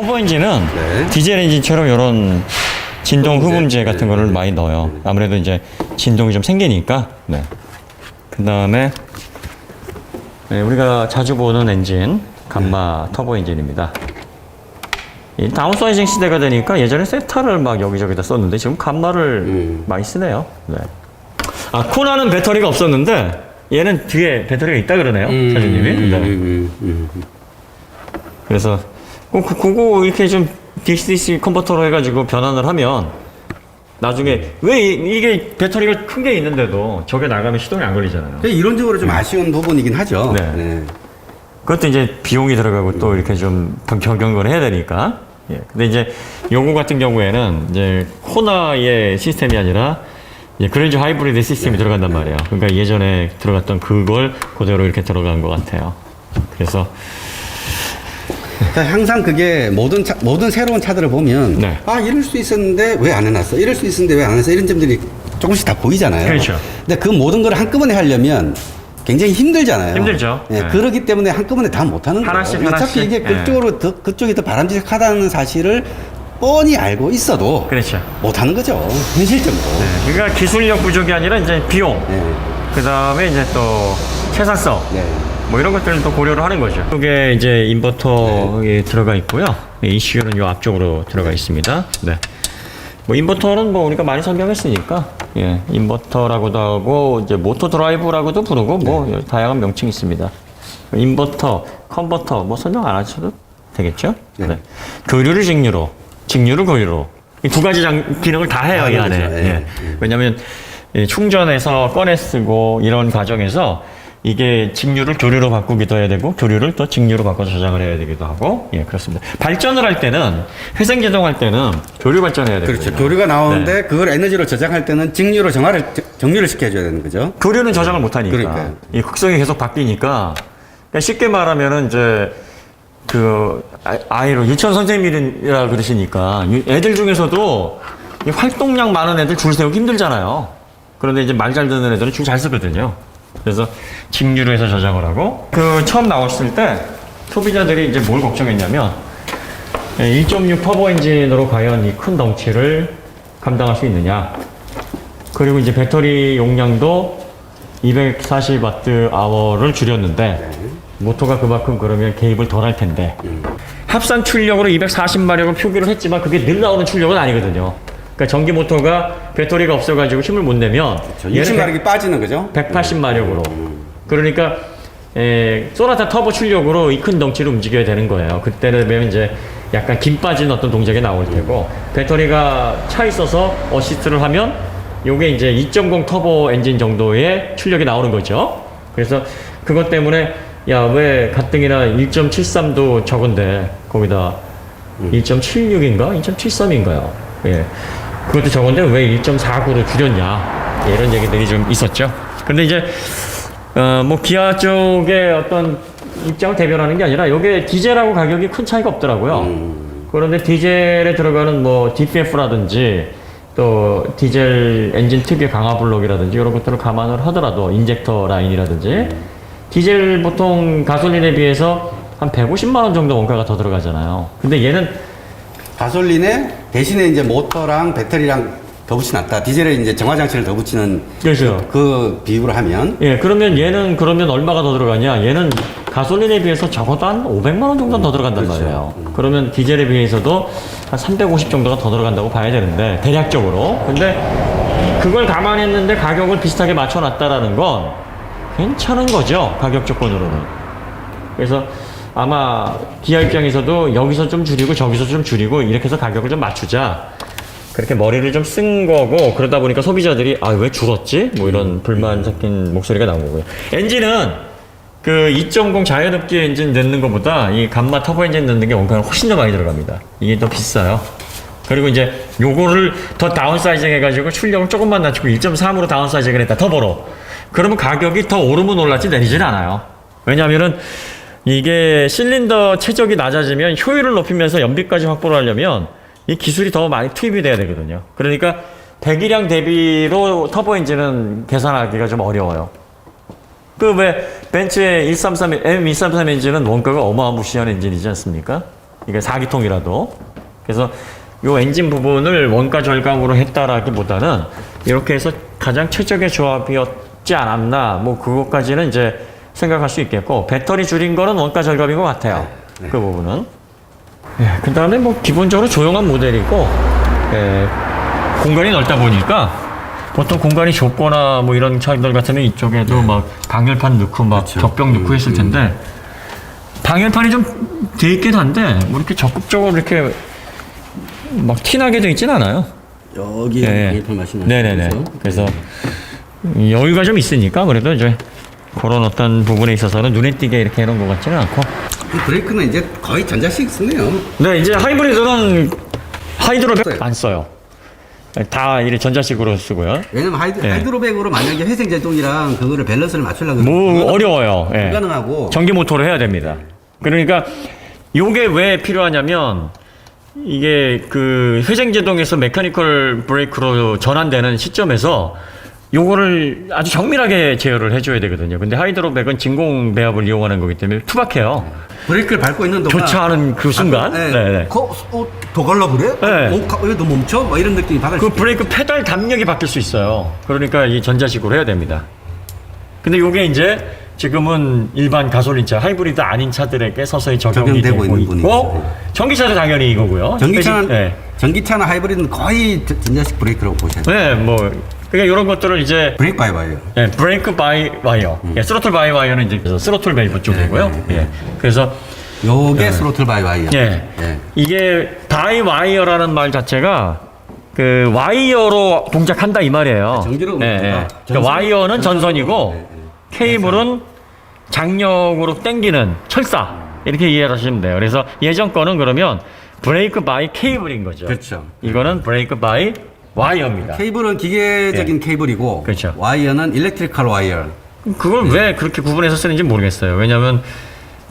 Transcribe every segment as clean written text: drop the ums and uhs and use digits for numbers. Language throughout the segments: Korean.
터보 엔진은 네. 디젤 엔진처럼 이런 진동 흡음재 네. 같은 거를 많이 넣어요. 아무래도 이제 진동이 좀 생기니까. 네. 그 다음에 우리가 자주 보는 엔진, 감마 터보 엔진입니다. 이 다운사이징 시대가 되니까 예전에 세타를 막 여기저기다 썼는데 지금 감마를 많이 쓰네요. 네. 아, 코나는 배터리가 없었는데 얘는 뒤에 배터리가 있다 그러네요. 사장님이. 네. 그래서 그거 이렇게 좀 DC 컨버터로 해가지고 변환을 하면 나중에 왜 이게 배터리가 큰 게 있는데도 저게 나가면 시동이 안 걸리잖아요. 이론적으로 좀 아쉬운 부분이긴 하죠. 네. 네. 그것도 이제 비용이 들어가고 또 이렇게 좀 변경을 해야 되니까. 예. 근데 이제 요거 같은 경우에는 이제 코나의 시스템이 아니라 그랜저 하이브리드 시스템이 들어간단 말이에요. 그러니까 예전에 들어갔던 그걸 그대로 이렇게 들어간 것 같아요. 그래서 그러니까 항상 그게 모든 새로운 차들을 보면 네. 아 이럴 수 있었는데 왜 안 해놨어? 이럴 수 있었는데 왜 안 해놨어? 이런 점들이 조금씩 다 보이잖아요. 그렇죠. 근데 그 모든 걸 한꺼번에 하려면 굉장히 힘들잖아요. 힘들죠. 예, 네. 그렇기 때문에 한꺼번에 다 못하는 거예요. 하나씩 어차피 이게 그쪽이 더 바람직하다는 사실을 뻔히 알고 있어도 그렇죠. 못하는 거죠. 현실적으로. 네. 그러니까 기술력 부족이 아니라 이제 비용, 네. 그 다음에 이제 또 생산성, 네. 뭐 이런 것들을 또 고려를 하는 거죠. 이게 이제 인버터에 들어가 있고요. ECU는 요 앞쪽으로 들어가 있습니다. 네. 뭐 인버터는 뭐 우리가 많이 설명했으니까 예, 인버터라고도 하고 이제 모터 드라이브라고도 부르고 뭐 다양한 명칭이 있습니다. 인버터, 컨버터 뭐 설명 안 하셔도 되겠죠? 네. 네. 교류를 직류로, 직류를 교류로 이 두 가지 기능을 다 해요 이 안에. 그렇죠. 예. 예. 왜냐하면 충전해서 꺼내 쓰고 이런 과정에서 이게 직류를 교류로 바꾸기도 해야 되고 교류를 또 직류로 바꿔서 저장을 해야 되기도 하고 예 그렇습니다. 발전을 할 때는 회생 제동할 때는 교류 발전해야 되거든요. 그렇죠. 교류가 나오는데 네. 그걸 에너지로 저장할 때는 직류로 정류를 시켜줘야 되는 거죠. 교류는 저장을 못 하니까 그러니까요. 이 극성이 계속 바뀌니까 그러니까 쉽게 말하면은 이제 그 아이로 유치원 선생님이라 그러시니까 애들 중에서도 이 활동량 많은 애들 줄 세우기 힘들잖아요. 그런데 이제 말 잘 듣는 애들은 줄 잘 쓰거든요. 그래서 직류로 해서 저장을 하고 그 처음 나왔을 때 소비자들이 이제 뭘 걱정했냐면 1.6 터보 엔진으로 과연 이 큰 덩치를 감당할 수 있느냐 그리고 이제 배터리 용량도 240Wh를 줄였는데 모터가 그만큼 그러면 개입을 덜 할 텐데 합산 출력으로 240마력을 표기를 했지만 그게 늘 나오는 출력은 아니거든요. 그러니까 전기 모터가 배터리가 없어가지고 힘을 못 내면 20마력이 빠지는 거죠. 180마력으로 그러니까 소나타 터보 출력으로 이 큰 덩치를 움직여야 되는 거예요. 그때는 되면 이제 약간 김 빠진 어떤 동작이 나올 테고 배터리가 차 있어서 어시스트를 하면 요게 이제 2.0 터보 엔진 정도의 출력이 나오는 거죠. 그래서 그것 때문에 야 왜 가뜩이나 1.73도 적은데 거기다 1.76인가 2.73인가요? 예. 그것도 적은데 왜 1.49로 줄였냐 이런 얘기들이 좀 있었죠. 근데 이제 뭐 기아 쪽의 어떤 입장을 대변하는 게 아니라 이게 디젤하고 가격이 큰 차이가 없더라고요. 그런데 디젤에 들어가는 뭐 DPF라든지 또 디젤 엔진 특유의 강화 블록이라든지 이런 것들을 감안을 하더라도 인젝터 라인이라든지 디젤 보통 가솔린에 비해서 한 150만 원 정도 원가가 더 들어가잖아요. 근데 얘는 가솔린에 대신에 이제 모터랑 배터리랑 더 붙여놨다. 디젤에 이제 정화장치를 더 붙이는 그렇죠. 그 비유로 하면 예, 그러면 얘는 그러면 얼마가 더 들어가냐? 얘는 가솔린에 비해서 적어도 한 500만 원 정도는 더 들어간단 그렇죠. 말이에요. 그러면 디젤에 비해서도 한 350 정도가 더 들어간다고 봐야 되는데 대략적으로. 근데 그걸 감안했는데 가격을 비슷하게 맞춰놨다라는 건 괜찮은 거죠. 가격 조건으로는. 그래서 아마 기아 입장에서도 여기서 좀 줄이고 저기서 좀 줄이고 이렇게 해서 가격을 좀 맞추자. 그렇게 머리를 좀 쓴 거고 그러다 보니까 소비자들이 아 왜 줄었지? 뭐 이런 불만 섞인 목소리가 나온 거고요. 엔진은 그 2.0 자연흡기 엔진 넣는 것보다 이 감마 터보 엔진 넣는 게 원가가 훨씬 더 많이 들어갑니다. 이게 더 비싸요. 그리고 이제 요거를 더 다운사이징 해가지고 출력을 조금만 낮추고 1.3으로 다운사이징을 했다 터보로. 그러면 가격이 더 오르면 올랐지 내리질 않아요. 왜냐하면은 이게 실린더 최적이 낮아지면 효율을 높이면서 연비까지 확보를 하려면 이 기술이 더 많이 투입이 돼야 되거든요. 그러니까 배기량 대비로 터보 엔진은 계산하기가 좀 어려워요. 그 왜 벤츠의 M133 엔진은 원가가 어마무시한 엔진이지 않습니까? 이게 4기통이라도. 그래서 요 엔진 부분을 원가 절감으로 했다라기보다는 이렇게 해서 가장 최적의 조합이었지 않았나, 뭐 그것까지는 이제 생각할 수 있겠고, 배터리 줄인 거는 원가 절감인 것 같아요. 네. 그 부분은. 예, 그 다음에 뭐 기본적으로 조용한 모델이고, 예, 공간이 넓다 보니까 보통 공간이 좁거나 뭐 이런 차들 같으면 이쪽에도 막 방열판 넣고 막 그렇죠. 벽병 넣고 했을 텐데, 방열판이 좀 돼 있긴 한데 뭐 이렇게 적극적으로 이렇게 막 티나게 돼 있진 않아요. 여기 예. 방열판 마시는 네네네. 그래서 여유가 좀 있으니까 그래도 이제 그런 어떤 부분에 있어서는 눈에 띄게 이렇게 해놓은 것 같지는 않고. 이 브레이크는 이제 거의 전자식 쓰네요. 네, 이제 하이브리드는 하이드로백 네. 안 써요. 다 이래 전자식으로 쓰고요. 왜냐면 예. 하이드로백으로 만약에 회생 제동이랑 그거를 밸런스를 맞추려고 뭐 어려워요. 예. 불가능하고 전기 모터로 해야 됩니다. 그러니까 요게 왜 필요하냐면 이게 그 회생제동에서 메카니컬 브레이크로 전환되는 시점에서 요거를 아주 정밀하게 제어를 해줘야 되거든요. 근데 하이드로백은 진공 배합을 이용하는 거기 때문에 투박해요. 브레이크를 밟고 있는 동안 교차하는 그 순간. 네. 네네. 더 갈라 그래? 네. 왜 너 멈춰? 뭐 이런 느낌이 받을 그 수 있어요. 브레이크 페달 담력이 바뀔 수 있어요. 그러니까 이 전자식으로 해야 됩니다. 근데 요게 이제 지금은 일반 가솔린차, 하이브리드 아닌 차들에게 서서히 적용이 적용되고 되고 있는 있고, 분위기죠. 전기차도 당연히 이거고요. 네. 전기차나 하이브리드는 거의 전자식 브레이크라고 보셔야 돼요. 네, 뭐 그러니까 이런 것들을 이제 브레이크 바이 와이어. 예, 브레이크 바이 와이어, 예, 스로틀 바이 와이어는 이제 그래서 스로틀 밸브 쪽이고요. 예, 그래서 요게 스로틀 바이 와이어. 예, 예. 이게 바이 와이어라는 말 자체가 그 와이어로 동작한다 이 말이에요. 전기로 예, 예. 그러니까 그러니까 와이어는 전선이고 예, 예. 케이블은 장력으로 당기는 철사 이렇게 이해를 하시면 돼요. 그래서 예전 거는 그러면 브레이크 바이 케이블인 거죠. 그렇죠. 이거는 브레이크 바이 와이어입니다. 케이블은 기계적인 케이블이고 그렇죠. 와이어는 일렉트리컬 와이어. 그걸 왜 그렇게 구분해서 쓰는지 모르겠어요. 왜냐하면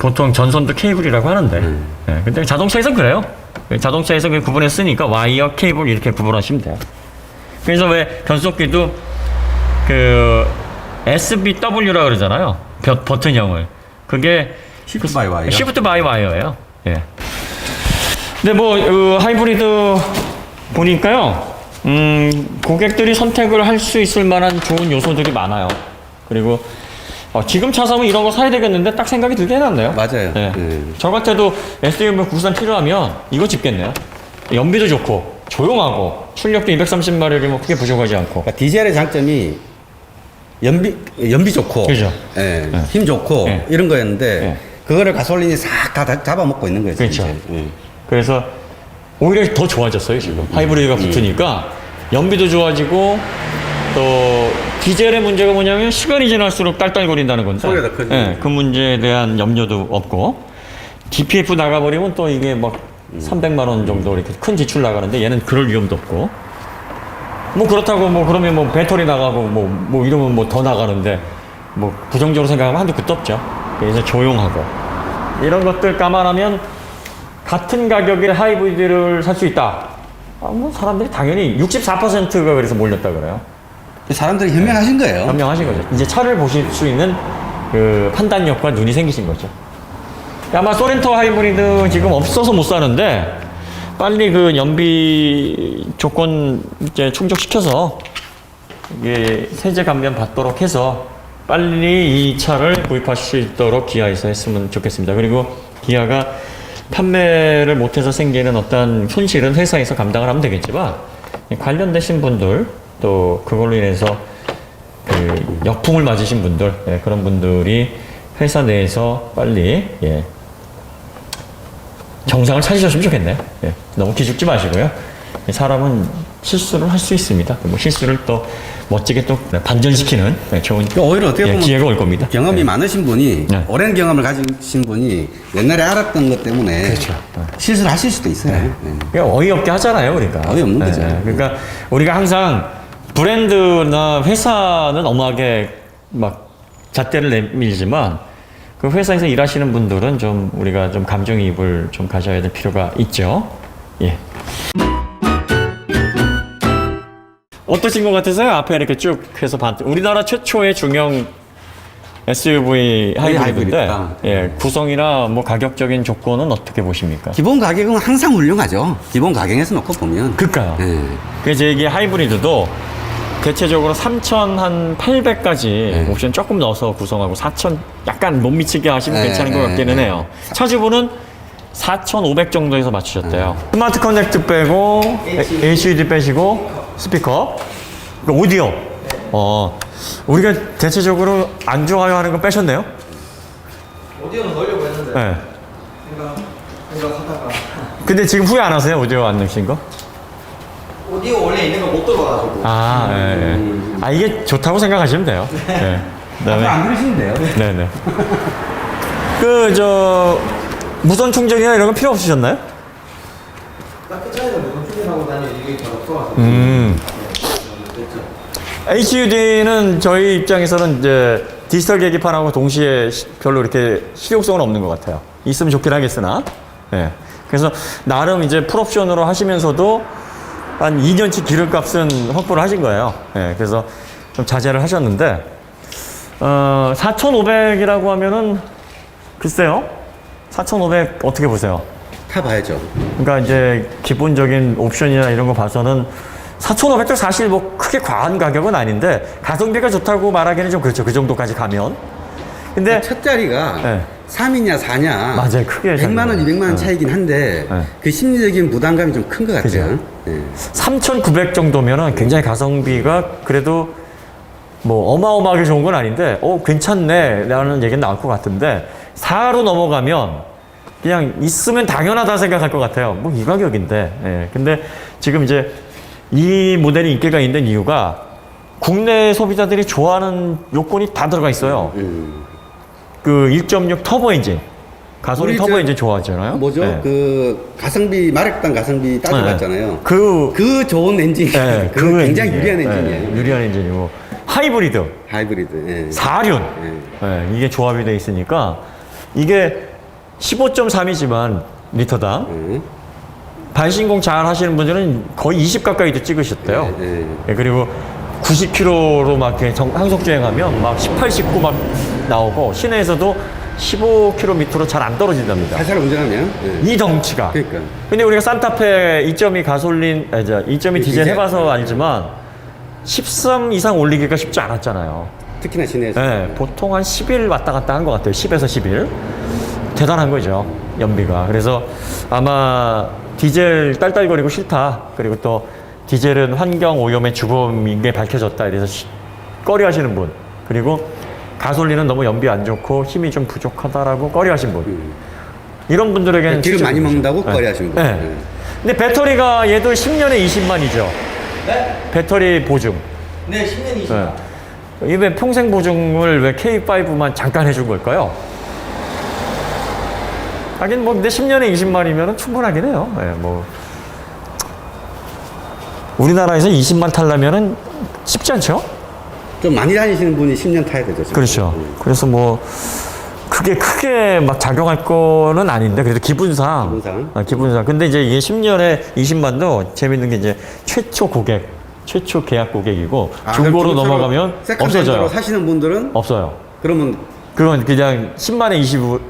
보통 전선도 케이블이라고 하는데, 예, 근데 자동차에서 그래요. 자동차에서 그 구분해서 쓰니까 와이어, 케이블 이렇게 구분하시면 돼요. 그래서 왜 변속기도 그 SBW라 그러잖아요. 버튼형을. 그게 시프트 바이 와이어. 시프트 바이 와이어예요. 예. 근데 뭐 하이브리드 보니까요, 고객들이 선택을 할 수 있을 만한 좋은 요소들이 많아요. 그리고 지금 차 사면 이런 거 사야 되겠는데 딱 생각이 들게 해놨네요. 맞아요. 예. 네. 저 같아도 SUV 국산 필요하면 이거 집겠네요. 연비도 좋고 조용하고 출력도 230마력이면 크게 부족하지 않고. 그러니까 디젤의 장점이 연비 좋고, 그죠. 예, 힘 좋고 예. 이런 거였는데 예. 그거를 가솔린이 싹 다 잡아먹고 있는 거예요. 그렇죠. 이제. 예. 그래서 오히려 더 좋아졌어요 지금. 하이브리드가 붙으니까 연비도 좋아지고 또 디젤의 문제가 뭐냐면 시간이 지날수록 딸딸거린다는 건데, 소리가 더 크지. 예, 그 문제에 대한 염려도 없고 DPF 나가버리면 또 이게 막 300만 원 정도 이렇게 큰 지출 나가는데 얘는 그럴 위험도 없고, 뭐 그렇다고 뭐 그러면 뭐 배터리 나가고 뭐 이러면 뭐 더 나가는데 뭐 부정적으로 생각하면 한도 끝도 없죠. 그래서 조용하고 이런 것들 감안하면 같은 가격에 하이브리드를 살 수 있다. 뭐 사람들이 당연히 64%가 그래서 몰렸다 그래요. 사람들이 현명하신 거예요. 현명하신 거죠. 이제 차를 보실 수 있는 그 판단력과 눈이 생기신 거죠. 아마 소렌토 하이브리드 지금 없어서 못 사는데 빨리 그 연비 조건 이제 충족시켜서 이게 세제 감면 받도록 해서 빨리 이 차를 구입하실 수 있도록 기아에서 했으면 좋겠습니다. 그리고 기아가 판매를 못해서 생기는 어떤 손실은 회사에서 감당을 하면 되겠지만 관련되신 분들 또 그걸로 인해서 그 역풍을 맞으신 분들, 예, 그런 분들이 회사 내에서 빨리 정상을 찾으셨으면 좋겠네요. 예, 너무 기죽지 마시고요. 사람은 실수를 할 수 있습니다. 뭐 실수를 또 멋지게 또 반전시키는 좋은 오히려 어떻게 보면 기회가 올 겁니다. 경험이 예. 많으신 분이, 네. 오랜 경험을 가지신 분이 옛날에 알았던 것 때문에 그렇죠. 실수를 하실 수도 있어요. 네. 그러니까 어이없게 하잖아요, 우리가. 어이없는 거죠. 그러니까 우리가 항상 브랜드나 회사는 엄하게 막 잣대를 내밀지만 그 회사에서 일하시는 분들은 좀 우리가 좀 감정이입을 좀 가져야 될 필요가 있죠. 예. 어떠신 것 같으세요? 앞에 이렇게 쭉 해서 우리나라 최초의 중형 SUV 하이브리드인데 하이브리드다. 예, 구성이나 뭐 가격적인 조건은 어떻게 보십니까? 기본 가격은 항상 훌륭하죠. 기본 가격에서 놓고 보면. 그니까요. 예. 그래서 이게 하이브리드도 대체적으로 3,080까지 옵션 조금 넣어서 구성하고 4,000 약간 못 미치게 하시면 네, 괜찮은 것 네, 같기는 네. 해요. 차주분은 4,500 정도에서 맞추셨대요. 스마트 커넥트 빼고 HUD 빼시고 스피커, 그러니까 오디오. 우리가 대체적으로 안 좋아요 하는 건 빼셨네요. 오디오는 넣으려고 했는데 네. 생각하다가 근데 지금 후회 안 하세요? 오디오 안 넣으신 거? 오디오 원래 있는 거 못 들어가가지고 아, 예, 예. 아, 이게 좋다고 생각하시면 돼요. 네. 그다음에 안 들으시면 돼요. 네네. 무선 충전이나 이런 건 필요 없으셨나요? 딱 끝자리에 무슨 충전하고 다니는 이게 잘 없어가지고 HUD는 저희 입장에서는 이제 디지털 계기판하고 동시에 별로 이렇게 실용성은 없는 것 같아요. 있으면 좋긴 하겠으나. 예. 그래서 나름 이제 풀옵션으로 하시면서도 한 2년치 기름값은 확보를 하신 거예요. 예. 그래서 좀 자제를 하셨는데, 4,500이라고 하면은 글쎄요. 4,500 어떻게 보세요? 타봐야죠. 그러니까 이제 기본적인 옵션이나 이런 거 봐서는 4,500도 사실 뭐 크게 과한 가격은 아닌데 가성비가 좋다고 말하기는 좀 그렇죠. 그 정도까지 가면. 근데 첫 자리가 네. 3이냐 4냐 맞아요. 크게 100만 원, 200만 원 네. 차이긴 한데 네. 그 심리적인 부담감이 좀 큰 것 같아요. 그죠. 네. 3,900 정도면은 굉장히 가성비가 그래도 뭐 어마어마하게 좋은 건 아닌데 괜찮네 라는 얘기는 나올 것 같은데 4로 넘어가면 그냥 있으면 당연하다 생각할 것 같아요. 뭐 이 가격인데. 예. 근데 지금 이제 이 모델이 인기가 있는 이유가 국내 소비자들이 좋아하는 요건이 다 들어가 있어요. 그 1.6 터보 엔진. 가솔린 우리 터보 저 엔진 좋아하잖아요. 뭐죠? 네. 그 가성비 마력당 가성비 따져봤잖아요. 그 좋은 엔진, 네, 그 굉장히 엔진이에요. 유리한 네, 엔진이에요. 유리한 엔진이고 하이브리드 하이브리드. 예. 4륜 예. 이게 조합이 돼 있으니까 이게 15.3이지만 리터당 예. 반신공 잘 하시는 분들은 거의 20 가까이도 찍으셨대요. 예. 예, 그리고 90km로 막 이렇게 항속 주행하면 막 18, 19 막 나오고 시내에서도 15km로 잘 안 떨어진답니다. 살살 운전하면. 예. 이 덩치가. 그러니까. 근데 우리가 산타페 2.2 가솔린, 2.2 디젤 디젤? 해봐서 알지만 13 이상 올리기가 쉽지 않았잖아요. 특히나 시내에서. 네, 보통 한 10일 왔다 갔다 한 것 같아요. 10에서 10일. 대단한 거죠. 연비가. 그래서 아마 디젤 딸딸거리고 싫다. 그리고 또 디젤은 환경 오염의 주범인 게 밝혀졌다. 이래서 꺼려 하시는 분. 그리고 가솔린은 너무 연비 안 좋고 힘이 좀 부족하다라고 꺼려 하신 분. 이런 분들에게는 기름 많이 추천드리죠. 먹는다고 꺼려 하시는 분. 네. 예. 근데 배터리가 얘도 10년에 20만이죠. 네? 배터리 보증. 네 10년 20년 네. 이왜 평생 보증을 왜 K5만 잠깐 해준 걸까요? 하긴 뭐 근데 10년에 20만이면 충분하긴 해요. 예, 뭐 우리나라에서 20만 타려면은 쉽지 않죠? 좀 많이 다니시는 분이 10년 타야 되죠. 지금. 그렇죠. 그래서 뭐 크게 막 작용할 거는 아닌데 그래도 기분상. 기분상. 근데 이제 이게 10년에 20만도 재밌는 게 이제 최초 고객, 최초 계약 고객이고 중고로 그럼 넘어가면 세컨드로 없어져요. 사시는 분들은 없어요. 그러면 그건 그냥 10만에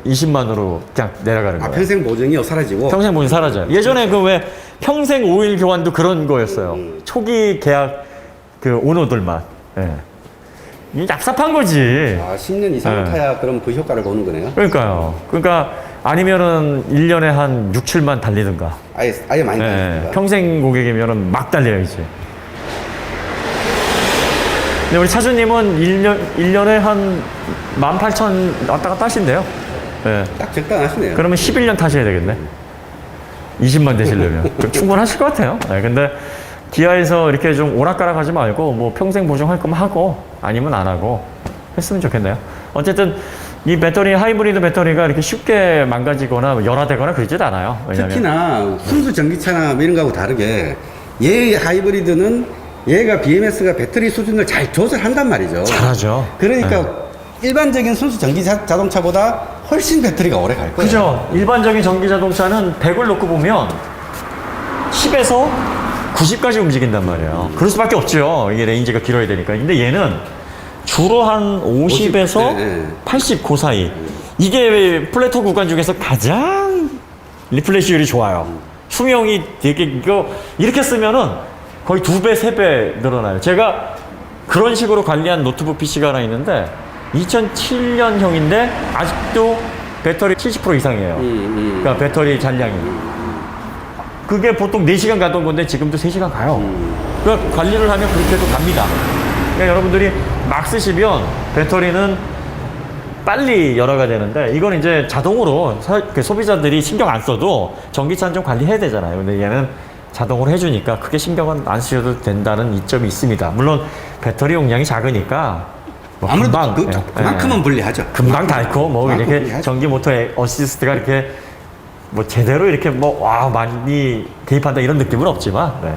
20만으로 그냥 내려가는 거예요. 평생 보증이 사라지고. 평생 보증 사라져요. 예전에 그 왜 평생 오일 교환도 그런 거였어요. 초기 계약 그 오너들만. 예. 이게 얍삽한 거지. 10년 이상을 네. 타야 그럼 그 효과를 보는 거네요. 그러니까요. 그러니까 아니면은 1년에 한 6, 7만 달리든가. 아예 많이 예. 다니니까. 평생 고객이면은 막 달려야지. 근데 우리 차주님은 1년에 한 18,000 왔다 갔다 하신대요. 예. 딱 적당하시네요. 그러면 11년 타셔야 되겠네. 20만 되시려면. 충분하실 것 같아요. 네, 근데 기아에서 이렇게 좀 오락가락 하지 말고 뭐 평생 보증할 거면 하고 아니면 안 하고 했으면 좋겠네요. 어쨌든 이 배터리, 하이브리드 배터리가 이렇게 쉽게 망가지거나 열화되거나 그러지도 않아요. 왜냐면 특히나 순수 전기차나 뭐 이런 거하고 다르게 얘 하이브리드는 얘가 BMS가 배터리 수준을 잘 조절한단 말이죠. 잘하죠. 그러니까 네. 일반적인 순수 전기 자동차보다 훨씬 배터리가 오래 갈 거예요. 그죠. 일반적인 전기 자동차는 100을 놓고 보면 10에서 90까지 움직인단 말이에요. 그럴 수밖에 없죠. 이게 레인지가 길어야 되니까. 근데 얘는 주로 한 50에서 50, 네. 80 그 사이. 이게 플래터 구간 중에서 가장 리플레시율이 좋아요. 수명이 되게 이거 이렇게 쓰면은 거의 2배, 3배 늘어나요. 제가 그런 식으로 관리한 노트북 PC가 하나 있는데 2007년형인데 아직도 배터리 70% 이상이에요. 그러니까 배터리 잔량이. 그게 보통 4시간 가던 건데 지금도 3시간 가요. 그러니까 관리를 하면 그렇게도 갑니다. 그러니까 여러분들이 막 쓰시면 배터리는 빨리 열어가 되는데 이건 이제 자동으로 소비자들이 신경 안 써도 전기차는 좀 관리해야 되잖아요. 근데 얘는 자동으로 해주니까 크게 신경은 안 쓰셔도 된다는 이점이 있습니다. 물론 배터리 용량이 작으니까 뭐 아무래도 금방, 그만큼은 불리하죠. 금방 닳고 뭐 그만큼 이렇게 불리하죠. 전기 모터 어시스트가 이렇게 뭐 제대로 이렇게 뭐 와 많이 개입한다 이런 느낌은 없지만 네.